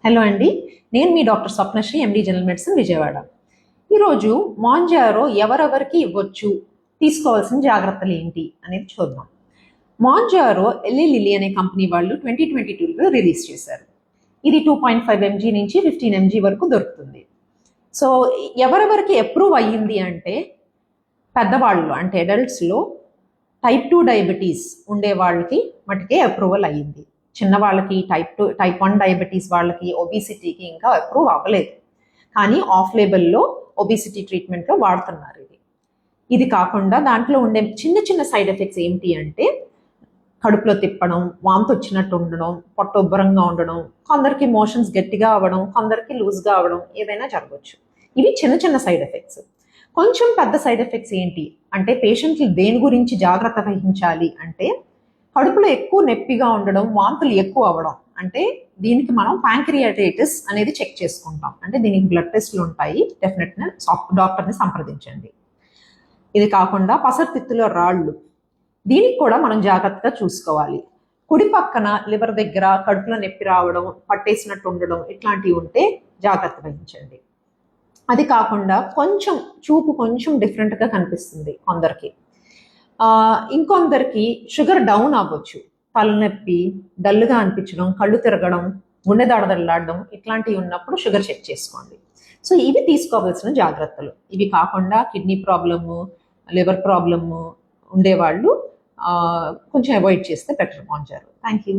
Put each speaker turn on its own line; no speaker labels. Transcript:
Hello అండి, నేను మీ doctor Swapnasri, MD general medicine, Vijayawada. ఈరోజు మాంజారో ఎవరెవరికి ఇవ్వచ్చు, తీసుకోవాల్సిన జాగ్రత్తలు ఏంటి అనేది చూద్దాం. మాంజారో ఎల్లీ లిలీ అనే కంపెనీ వాళ్ళు 2022లో రిలీజ్ చేశారు. ఇది 2.5 mg నుంచి 15 mg వరకు దొరుకుతుంది. సో ఎవరెవరికి అప్రూవ్ అయ్యింది అంటే, పెద్దవాళ్ళు అంటే అడల్ట్స్లో టైప్ 2 డయాబెటీస్ ఉండే వాళ్ళకి మటుకే అప్రూవల్ అయ్యింది. చిన్నవాళ్ళకి టైప్ 1 డయాబెటీస్ వాళ్ళకి, ఒబిసిటీకి ఇంకా అప్రూవ్ అవ్వలేదు. కానీ ఆఫ్ లేబుల్లో ఒబిసిటీ ట్రీట్మెంట్లో వాడుతున్నారు. ఇది కాకుండా దాంట్లో ఉండే చిన్న చిన్న సైడ్ ఎఫెక్ట్స్ ఏంటి అంటే, కడుపులో తిప్పడం, వాంతి వచ్చినట్టు ఉండడం, పొట్ట ఉబ్బరంగా ఉండడం, కొందరికి మోషన్స్ గట్టిగా అవ్వడం, కొందరికి లూజ్గా అవ్వడం, ఏదైనా జరగవచ్చు. ఇవి చిన్న చిన్న సైడ్ ఎఫెక్ట్స్. కొంచెం పెద్ద సైడ్ ఎఫెక్ట్స్ ఏంటి అంటే, పేషెంట్లు దేని గురించి జాగ్రత్త వహించాలి అంటే, కడుపులో ఎక్కువ నొప్పిగా ఉండడం, వాంతులు ఎక్కువ అవ్వడం. అంటే దీనికి మనం ప్యాంక్రియాటైటిస్ అనేది చెక్ చేసుకుంటాం. అంటే దీనికి బ్లడ్ టెస్ట్లు ఉంటాయి. డెఫినెట్గా డాక్టర్ని సంప్రదించండి. ఇది కాకుండా పసర్తిత్తులో రాళ్ళు, దీనికి కూడా మనం జాగ్రత్తగా చూసుకోవాలి. కుడి పక్కన లివర్ దగ్గర కడుపులో నొప్పి రావడం, పట్టేసినట్టు ఉండడం, ఇట్లాంటివి ఉంటే జాగ్రత్త వహించండి. అది కాకుండా చూపు కొంచెం డిఫరెంట్గా కనిపిస్తుంది కొందరికి. ఇంకొందరికి షుగర్ డౌన్ అవ్వచ్చు. తలనొప్పి, డల్గా అనిపించడం, కళ్ళు తిరగడం, గుండె దడదడలాడడం, ఇట్లాంటివి ఉన్నప్పుడు షుగర్ చెక్ చేసుకోండి. సో ఇవి తీసుకోవాల్సిన జాగ్రత్తలు. ఇవి కాకుండా కిడ్నీ ప్రాబ్లము, లివర్ ప్రాబ్లము ఉండేవాళ్ళు కొంచెం అవాయిడ్ చేస్తే బెటర్. మాంజారో. Thank you.